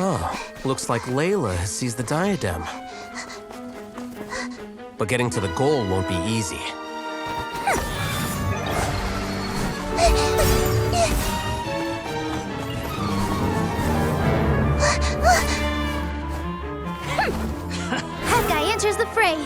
Oh, looks like Layla has seized the diadem. But getting to the goal won't be easy. That guy enters the fray.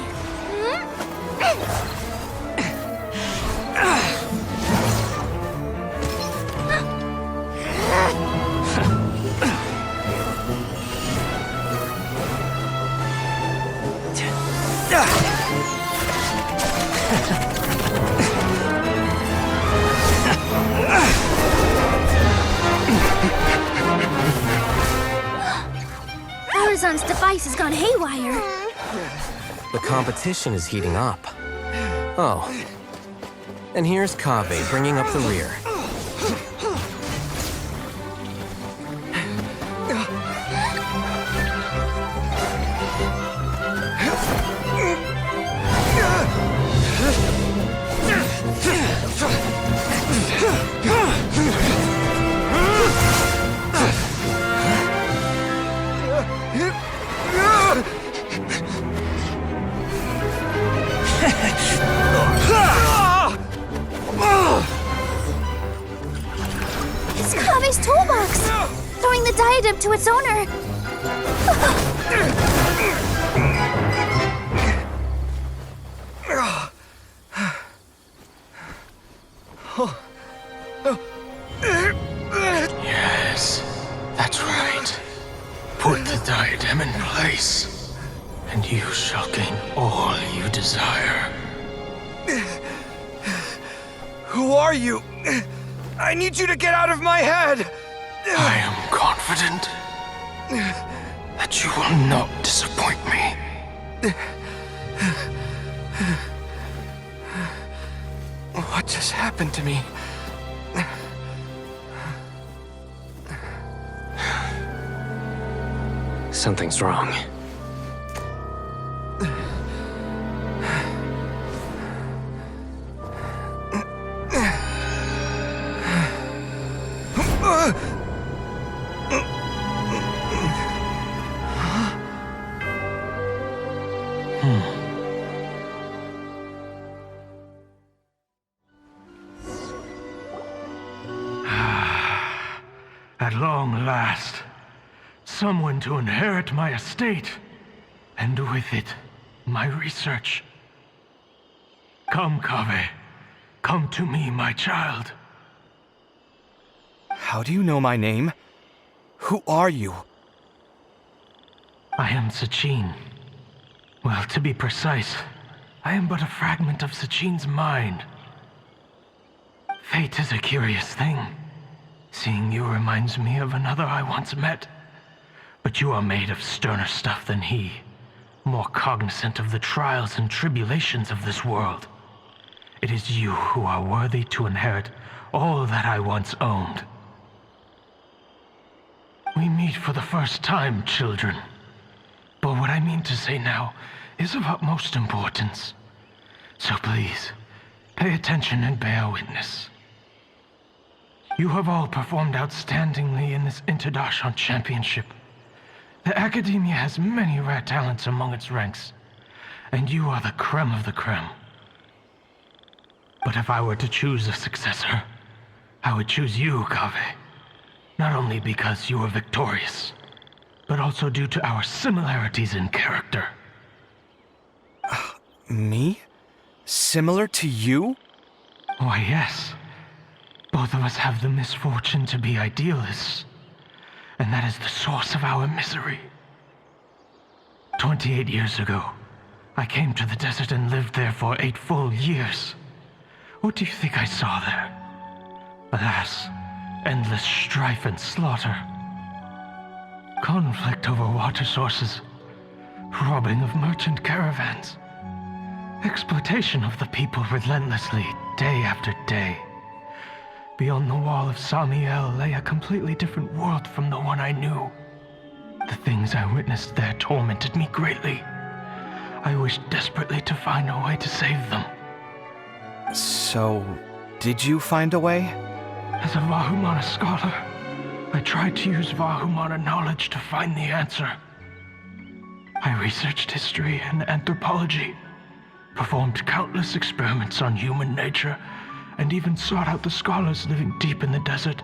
Horizon's device has gone haywire. The competition is heating up. Oh. And here's Kaveh bringing up the rear. It's Kaveh's toolbox! Throwing the diadem to its owner! Yes, that's right. Put the diadem in place, and you shall gain all you desire. Who are you? I need you to get out of my head! I am confident that you will not disappoint me. What just happened to me? Something's wrong. At long last, someone to inherit my estate, and with it, my research. Come, Kaveh. Come to me, my child. How do you know my name? Who are you? I am Sachin. Well, to be precise, I am but a fragment of Sachin's mind. Fate is a curious thing. Seeing you reminds me of another I once met. But you are made of sterner stuff than he, more cognizant of the trials and tribulations of this world. It is you who are worthy to inherit all that I once owned. We meet for the first time, children. But what I mean to say now is of utmost importance. So please, pay attention and bear witness. You have all performed outstandingly in this International Championship. The Akademiya has many rare talents among its ranks, and you are the creme of the creme. But if I were to choose a successor, I would choose you, Kaveh. Not only because you were victorious, but also due to our similarities in character. Me? Similar to you? Why, yes. Both of us have the misfortune to be idealists, and that is the source of our misery. 28 years ago, I came to the desert and lived there for 8 full years. What do you think I saw there? Alas, endless strife and slaughter. Conflict over water sources, robbing of merchant caravans, exploitation of the people relentlessly, day after day. Beyond the wall of Samiel lay a completely different world from the one I knew. The things I witnessed there tormented me greatly. I wished desperately to find a way to save them. So, did you find a way? As a Vahumana scholar, I tried to use Vahumana knowledge to find the answer. I researched history and anthropology, performed countless experiments on human nature, and even sought out the scholars living deep in the desert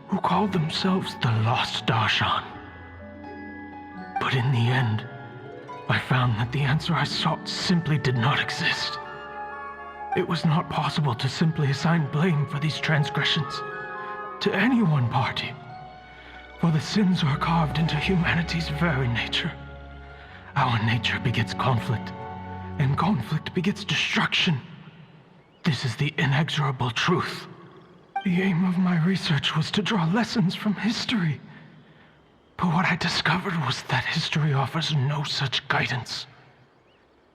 who called themselves the Lost Darshan. But in the end, I found that the answer I sought simply did not exist. It was not possible to simply assign blame for these transgressions to any one party, for the sins are carved into humanity's very nature. Our nature begets conflict, and conflict begets destruction. This is the inexorable truth. The aim of my research was to draw lessons from history. But what I discovered was that history offers no such guidance.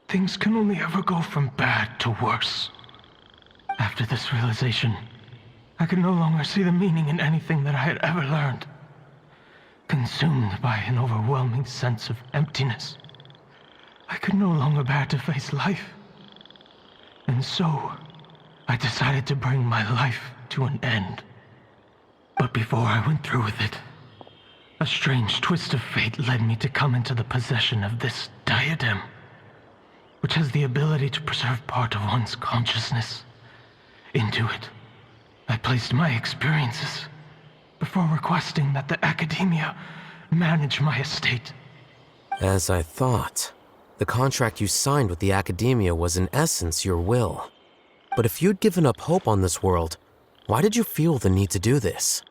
Things can only ever go from bad to worse. After this realization, I could no longer see the meaning in anything that I had ever learned. Consumed by an overwhelming sense of emptiness, I could no longer bear to face life. And so, I decided to bring my life to an end. But before I went through with it, a strange twist of fate led me to come into the possession of this diadem, which has the ability to preserve part of one's consciousness. Into it, I placed my experiences before requesting that the Akademiya manage my estate. As I thought, the contract you signed with the Akademiya was in essence your will. But if you'd given up hope on this world, why did you feel the need to do this?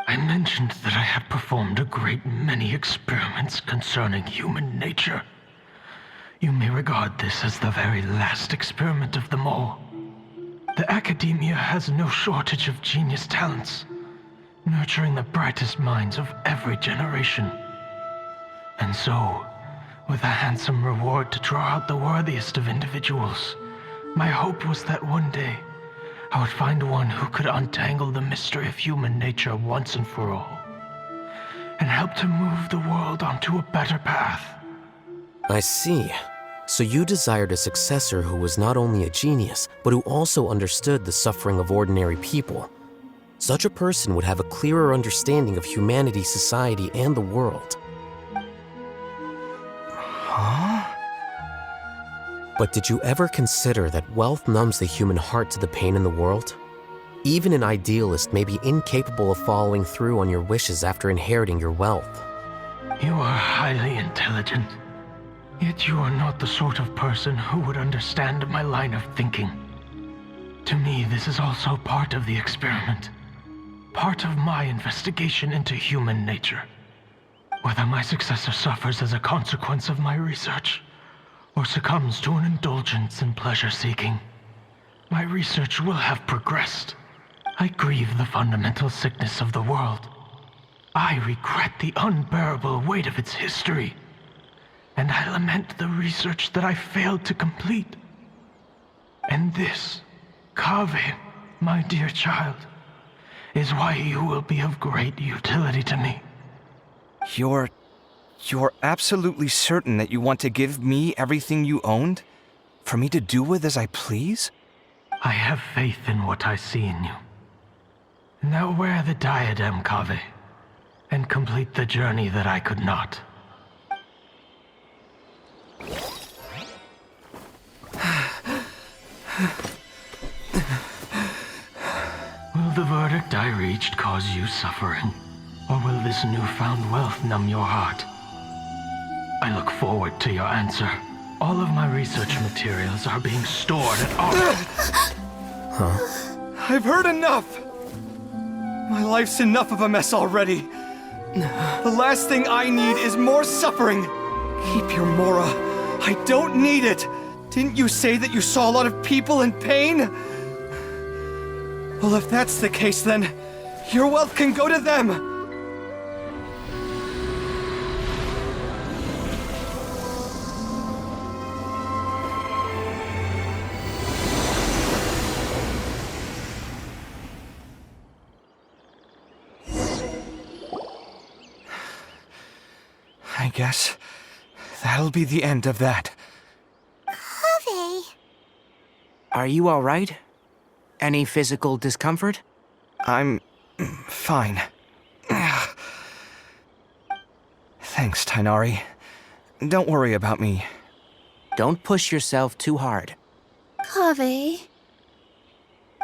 I mentioned that I had performed a great many experiments concerning human nature. You may regard this as the very last experiment of them all. The Akademiya has no shortage of genius talents, nurturing the brightest minds of every generation. And so, with a handsome reward to draw out the worthiest of individuals, my hope was that one day I would find one who could untangle the mystery of human nature once and for all, and help to move the world onto a better path. I see. So you desired a successor who was not only a genius, but who also understood the suffering of ordinary people. Such a person would have a clearer understanding of humanity, society, and the world. Huh? But did you ever consider that wealth numbs the human heart to the pain in the world? Even an idealist may be incapable of following through on your wishes after inheriting your wealth. You are highly intelligent, yet you are not the sort of person who would understand my line of thinking. To me, this is also part of the experiment, part of my investigation into human nature. Whether my successor suffers as a consequence of my research, or succumbs to an indulgence in pleasure-seeking, my research will have progressed. I grieve the fundamental sickness of the world. I regret the unbearable weight of its history, and I lament the research that I failed to complete. And this, Kaveh, my dear child, is why you will be of great utility to me. You're absolutely certain that you want to give me everything you owned? For me to do with as I please? I have faith in what I see in you. Now wear the diadem, Kaveh, and complete the journey that I could not. Will the verdict I reached cause you suffering? Or will this newfound wealth numb your heart? I look forward to your answer. All of my research materials are being stored at I've heard enough! My life's enough of a mess already. The last thing I need is more suffering. Keep your Mora. I don't need it. Didn't you say that you saw a lot of people in pain? Well, if that's the case, then your wealth can go to them. I guess that'll be the end of that. Kaveh. Are you all right? Any physical discomfort? I'm fine. Thanks, Tainari. Don't worry about me. Don't push yourself too hard. Kaveh.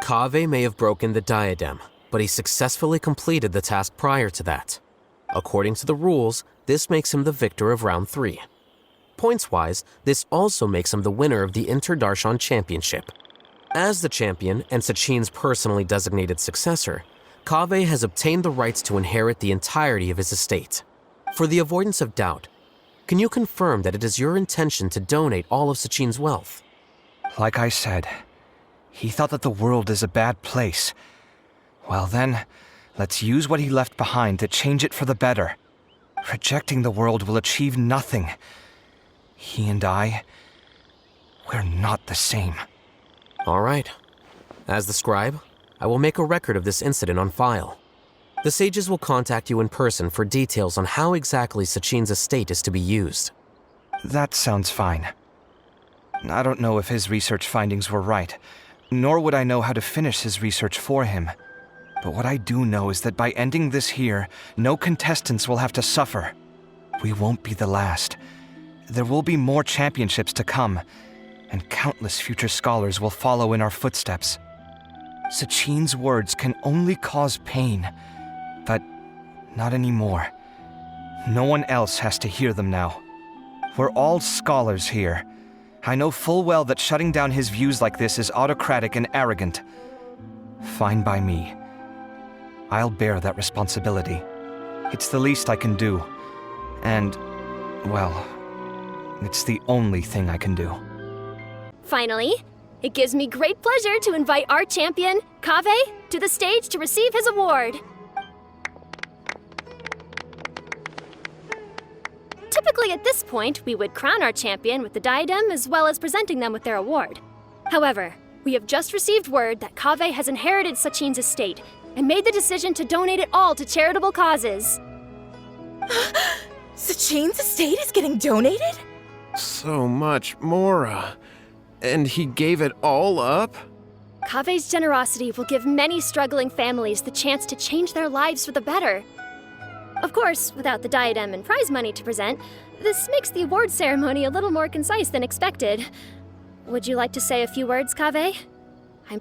Kaveh may have broken the diadem, but he successfully completed the task prior to that. According to the rules, this makes him the victor of round 3. Points-wise, this also makes him the winner of the Inter-Darshan Championship. As the champion and Sachin's personally designated successor, Kaveh has obtained the rights to inherit the entirety of his estate. For the avoidance of doubt, can you confirm that it is your intention to donate all of Sachin's wealth? Like I said, he thought that the world is a bad place. Well then, let's use what he left behind to change it for the better. Rejecting the world will achieve nothing. He and I, we're not the same. All right. As the scribe, I will make a record of this incident on file. The sages will contact you in person for details on how exactly Sachin's estate is to be used. That sounds fine. I don't know if his research findings were right, nor would I know how to finish his research for him. But what I do know is that by ending this here, no contestants will have to suffer. We won't be the last. There will be more championships to come, and countless future scholars will follow in our footsteps. Sachin's words can only cause pain, but not anymore. No one else has to hear them now. We're all scholars here. I know full well that shutting down his views like this is autocratic and arrogant. Fine by me. I'll bear that responsibility. It's the least I can do. And, well, it's the only thing I can do. Finally, it gives me great pleasure to invite our champion, Kaveh, to the stage to receive his award. Typically at this point, we would crown our champion with the diadem as well as presenting them with their award. However, we have just received word that Kaveh has inherited Sachin's estate and made the decision to donate it all to charitable causes. Sachin's estate is getting donated? So much, Mora. And he gave it all up? Kaveh's generosity will give many struggling families the chance to change their lives for the better. Of course, without the diadem and prize money to present, this makes the award ceremony a little more concise than expected. Would you like to say a few words, Kaveh?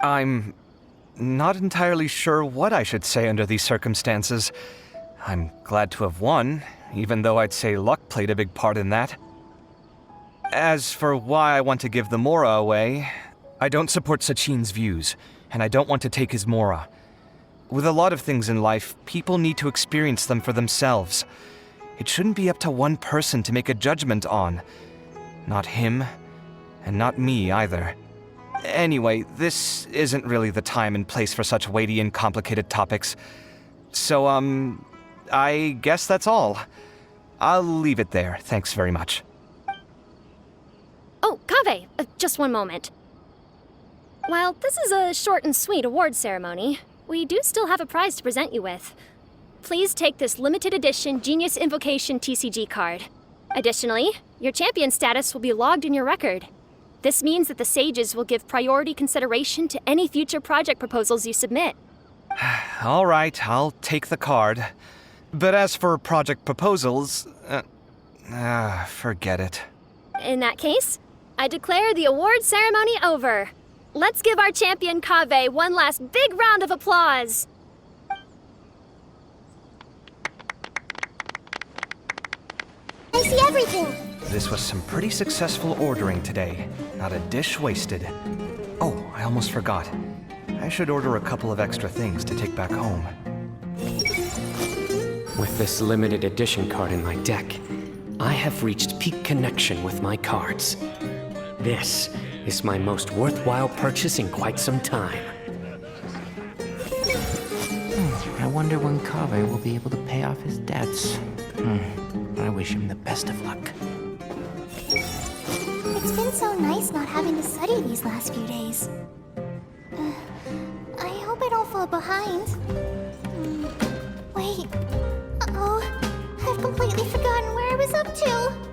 I'm not entirely sure what I should say under these circumstances. I'm glad to have won, even though I'd say luck played a big part in that. As for why I want to give the Mora away, I don't support Sachin's views, and I don't want to take his Mora. With a lot of things in life, people need to experience them for themselves. It shouldn't be up to one person to make a judgment on. Not him, and not me either. Anyway, this isn't really the time and place for such weighty and complicated topics. So, I guess that's all. I'll leave it there, thanks very much. Oh, Kaveh, just one moment. While this is a short and sweet award ceremony, we do still have a prize to present you with. Please take this limited edition Genius Invocation TCG card. Additionally, your champion status will be logged in your record. This means that the sages will give priority consideration to any future project proposals you submit. All right, I'll take the card. But as for project proposals, forget it. In that case, I declare the award ceremony over. Let's give our champion Kaveh one last big round of applause. I see everything. This was some pretty successful ordering today. Not a dish wasted. Oh, I almost forgot. I should order a couple of extra things to take back home. With this limited edition card in my deck, I have reached peak connection with my cards. This is my most worthwhile purchase in quite some time. I wonder when Kaveh will be able to pay off his debts. I wish him the best of luck. It's been so nice not having to study these last few days. I hope I don't fall behind. Wait. Uh-oh. I've completely forgotten where I was up to.